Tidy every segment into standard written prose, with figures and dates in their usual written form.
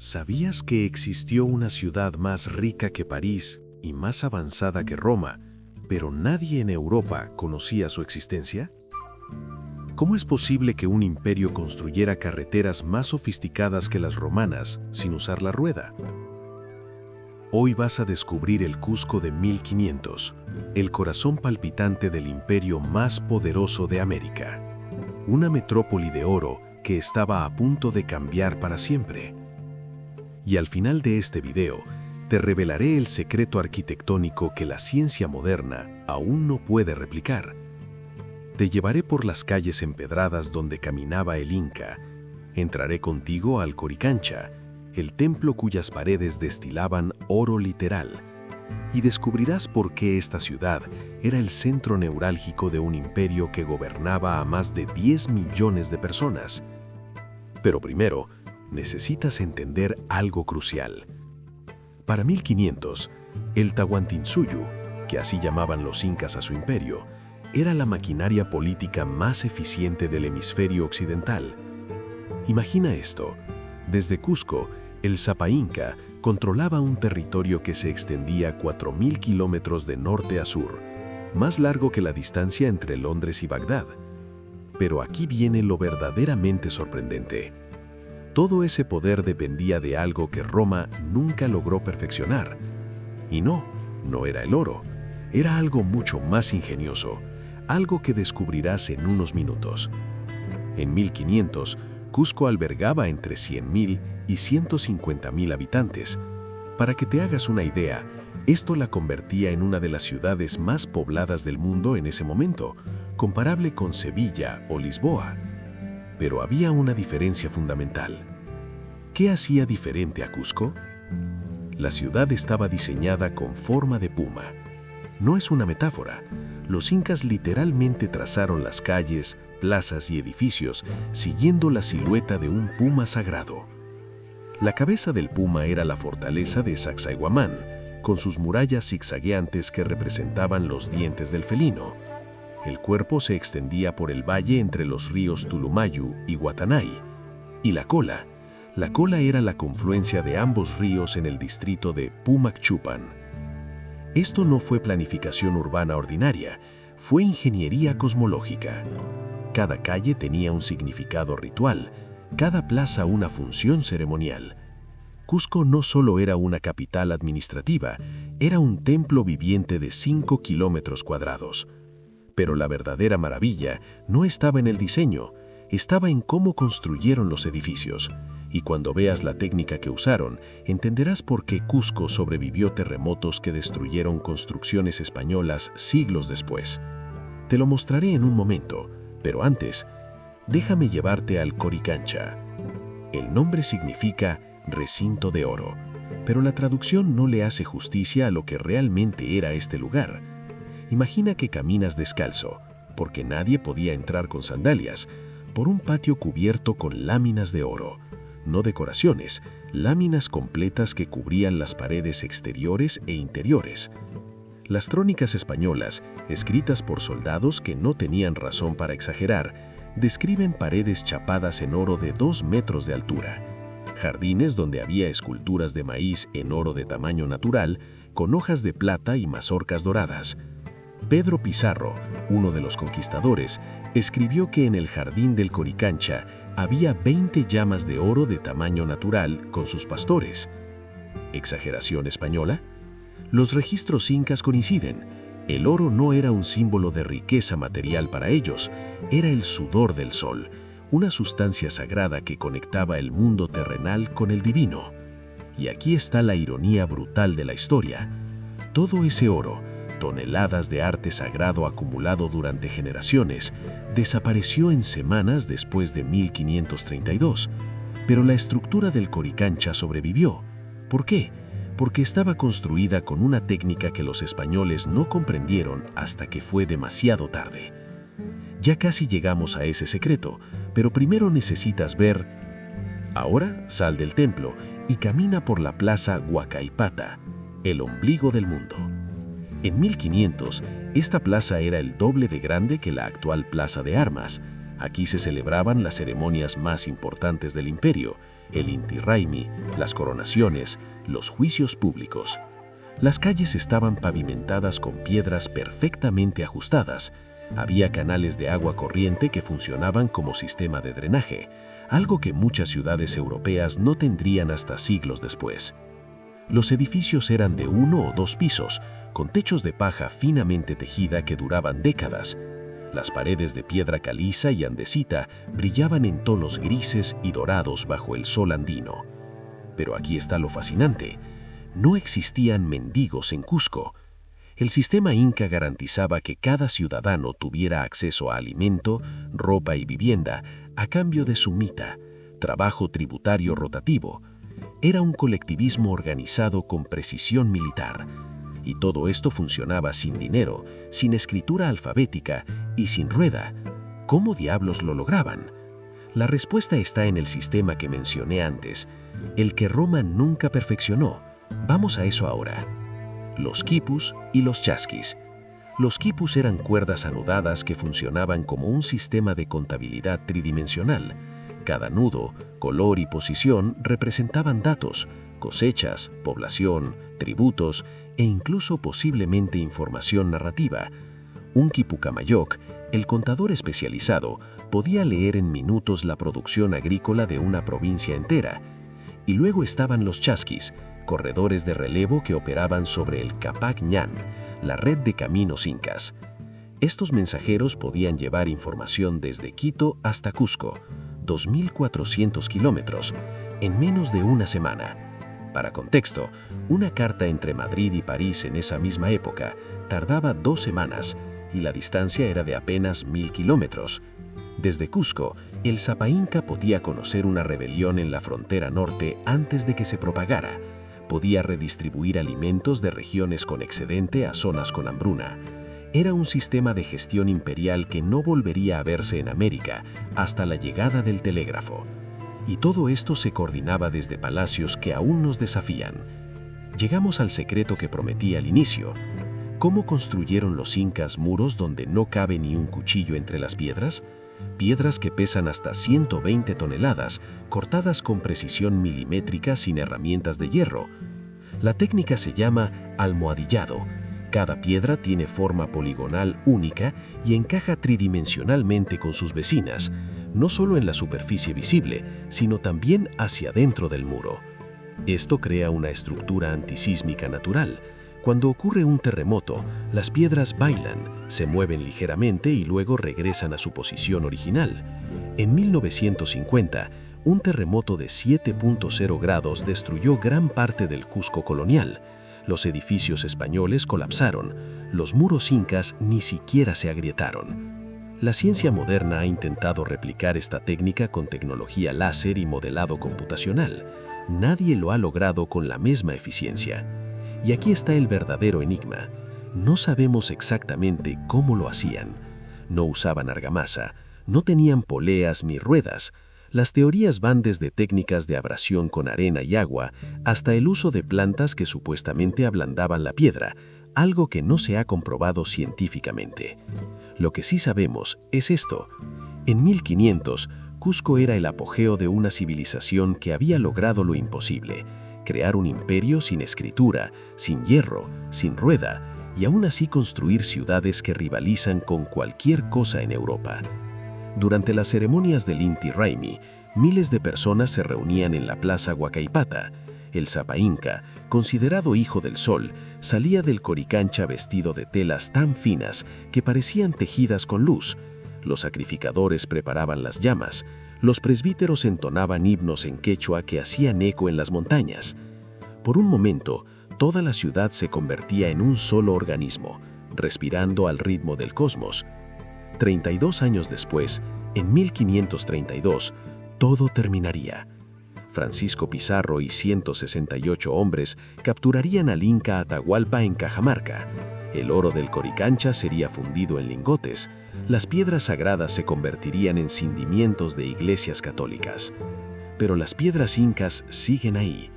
¿Sabías que existió una ciudad más rica que París y más avanzada que Roma, pero nadie en Europa conocía su existencia? ¿Cómo es posible que un imperio construyera carreteras más sofisticadas que las romanas sin usar la rueda? Hoy vas a descubrir el Cusco de 1500, el corazón palpitante del imperio más poderoso de América. Una metrópoli de oro que estaba a punto de cambiar para siempre. Y al final de este video, te revelaré el secreto arquitectónico que la ciencia moderna aún no puede replicar. Te llevaré por las calles empedradas donde caminaba el Inca. Entraré contigo al Coricancha, el templo cuyas paredes destilaban oro literal. Y descubrirás por qué esta ciudad era el centro neurálgico de un imperio que gobernaba a más de 10 millones de personas. Pero primero, necesitas entender algo crucial. Para 1500, el Tahuantinsuyo, que así llamaban los incas a su imperio, era la maquinaria política más eficiente del hemisferio occidental. Imagina esto: desde Cusco, el Sapa Inca controlaba un territorio que se extendía 4000 kilómetros de norte a sur, más largo que la distancia entre Londres y Bagdad. Pero aquí viene lo verdaderamente sorprendente. Todo ese poder dependía de algo que Roma nunca logró perfeccionar. Y no era el oro. Era algo mucho más ingenioso, algo que descubrirás en unos minutos. En 1500, Cusco albergaba entre 100.000 y 150.000 habitantes. Para que te hagas una idea, esto la convertía en una de las ciudades más pobladas del mundo en ese momento, comparable con Sevilla o Lisboa. Pero había una diferencia fundamental. ¿Qué hacía diferente a Cusco? La ciudad estaba diseñada con forma de puma. No es una metáfora. Los incas literalmente trazaron las calles, plazas y edificios siguiendo la silueta de un puma sagrado. La cabeza del puma era la fortaleza de Sacsayhuamán, con sus murallas zigzagueantes que representaban los dientes del felino. El cuerpo se extendía por el valle entre los ríos Tulumayu y Guatanay. Y la cola era la confluencia de ambos ríos en el distrito de Pumacchupan. Esto no fue planificación urbana ordinaria, fue ingeniería cosmológica. Cada calle tenía un significado ritual, cada plaza una función ceremonial. Cusco no solo era una capital administrativa, era un templo viviente de 5 kilómetros cuadrados. Pero la verdadera maravilla no estaba en el diseño, estaba en cómo construyeron los edificios. Y cuando veas la técnica que usaron, entenderás por qué Cusco sobrevivió terremotos que destruyeron construcciones españolas siglos después. Te lo mostraré en un momento, pero antes, déjame llevarte al Coricancha. El nombre significa recinto de oro, pero la traducción no le hace justicia a lo que realmente era este lugar. Imagina que caminas descalzo, porque nadie podía entrar con sandalias, por un patio cubierto con láminas de oro. No decoraciones, láminas completas que cubrían las paredes exteriores e interiores. Las crónicas españolas, escritas por soldados que no tenían razón para exagerar, describen paredes chapadas en oro de 2 metros de altura, jardines donde había esculturas de maíz en oro de tamaño natural, con hojas de plata y mazorcas doradas. Pedro Pizarro, uno de los conquistadores, escribió que en el jardín del Coricancha había 20 llamas de oro de tamaño natural con sus pastores. ¿Exageración española? Los registros incas coinciden. El oro no era un símbolo de riqueza material para ellos, era el sudor del sol, una sustancia sagrada que conectaba el mundo terrenal con el divino. Y aquí está la ironía brutal de la historia. Todo ese oro, toneladas de arte sagrado acumulado durante generaciones, desapareció en semanas después de 1532, pero la estructura del Coricancha sobrevivió. ¿Por qué? Porque estaba construida con una técnica que los españoles no comprendieron hasta que fue demasiado tarde. Ya casi llegamos a ese secreto, pero primero necesitas ver. Ahora sal del templo y camina por la plaza Huacaipata, el ombligo del mundo. En 1500, esta plaza era el doble de grande que la actual Plaza de Armas. Aquí se celebraban las ceremonias más importantes del imperio, el Inti Raymi, las coronaciones, los juicios públicos. Las calles estaban pavimentadas con piedras perfectamente ajustadas. Había canales de agua corriente que funcionaban como sistema de drenaje, algo que muchas ciudades europeas no tendrían hasta siglos después. Los edificios eran de 1 o 2 pisos, con techos de paja finamente tejida que duraban décadas. Las paredes de piedra caliza y andesita brillaban en tonos grises y dorados bajo el sol andino. Pero aquí está lo fascinante. No existían mendigos en Cusco. El sistema inca garantizaba que cada ciudadano tuviera acceso a alimento, ropa y vivienda a cambio de su mita, trabajo tributario rotativo. Era un colectivismo organizado con precisión militar. Y todo esto funcionaba sin dinero, sin escritura alfabética y sin rueda. ¿Cómo diablos lo lograban? La respuesta está en el sistema que mencioné antes, el que Roma nunca perfeccionó. Vamos a eso ahora. Los quipus y los chasquis. Los quipus eran cuerdas anudadas que funcionaban como un sistema de contabilidad tridimensional. Cada nudo, color y posición representaban datos, cosechas, población, tributos e incluso posiblemente información narrativa. Un quipucamayoc, el contador especializado, podía leer en minutos la producción agrícola de una provincia entera. Y luego estaban los chasquis, corredores de relevo que operaban sobre el Capac Ñan, la red de caminos incas. Estos mensajeros podían llevar información desde Quito hasta Cusco, 2.400 kilómetros, en menos de una semana. Para contexto, una carta entre Madrid y París en esa misma época tardaba 2 semanas y la distancia era de apenas 1.000 kilómetros. Desde Cusco, el Zapa Inca podía conocer una rebelión en la frontera norte antes de que se propagara. Podía redistribuir alimentos de regiones con excedente a zonas con hambruna. Era un sistema de gestión imperial que no volvería a verse en América hasta la llegada del telégrafo. Y todo esto se coordinaba desde palacios que aún nos desafían. Llegamos al secreto que prometí al inicio. ¿Cómo construyeron los incas muros donde no cabe ni un cuchillo entre las piedras? Piedras que pesan hasta 120 toneladas, cortadas con precisión milimétrica sin herramientas de hierro. La técnica se llama almohadillado. Cada piedra tiene forma poligonal única y encaja tridimensionalmente con sus vecinas, no solo en la superficie visible, sino también hacia dentro del muro. Esto crea una estructura antisísmica natural. Cuando ocurre un terremoto, las piedras bailan, se mueven ligeramente y luego regresan a su posición original. En 1950, un terremoto de 7.0 grados destruyó gran parte del Cusco colonial. Los edificios españoles colapsaron, los muros incas ni siquiera se agrietaron. La ciencia moderna ha intentado replicar esta técnica con tecnología láser y modelado computacional. Nadie lo ha logrado con la misma eficiencia. Y aquí está el verdadero enigma. No sabemos exactamente cómo lo hacían. No usaban argamasa, no tenían poleas ni ruedas. Las teorías van desde técnicas de abrasión con arena y agua hasta el uso de plantas que supuestamente ablandaban la piedra, algo que no se ha comprobado científicamente. Lo que sí sabemos es esto. En 1500, Cusco era el apogeo de una civilización que había logrado lo imposible: crear un imperio sin escritura, sin hierro, sin rueda, y aún así construir ciudades que rivalizan con cualquier cosa en Europa. Durante las ceremonias del Inti Raymi, miles de personas se reunían en la plaza Huacaipata. El Zapa Inca, considerado hijo del sol, salía del Coricancha vestido de telas tan finas que parecían tejidas con luz. Los sacrificadores preparaban las llamas. Los presbíteros entonaban himnos en quechua que hacían eco en las montañas. Por un momento, toda la ciudad se convertía en un solo organismo, respirando al ritmo del cosmos. 32 años después, en 1532, todo terminaría. Francisco Pizarro y 168 hombres capturarían al Inca Atahualpa en Cajamarca. El oro del Coricancha sería fundido en lingotes. Las piedras sagradas se convertirían en cimientos de iglesias católicas. Pero las piedras incas siguen ahí.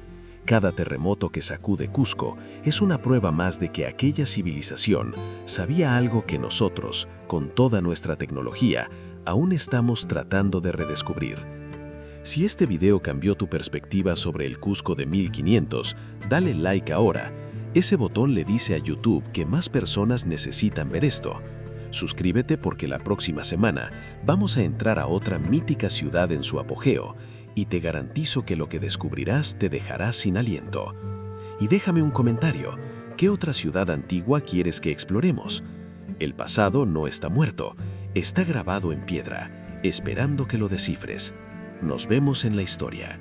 Cada terremoto que sacude Cusco es una prueba más de que aquella civilización sabía algo que nosotros, con toda nuestra tecnología, aún estamos tratando de redescubrir. Si este video cambió tu perspectiva sobre el Cusco de 1500, dale like ahora. Ese botón le dice a YouTube que más personas necesitan ver esto. Suscríbete porque la próxima semana vamos a entrar a otra mítica ciudad en su apogeo y te garantizo que lo que descubrirás te dejará sin aliento. Y déjame un comentario. ¿Qué otra ciudad antigua quieres que exploremos? El pasado no está muerto, está grabado en piedra, esperando que lo descifres. Nos vemos en la historia.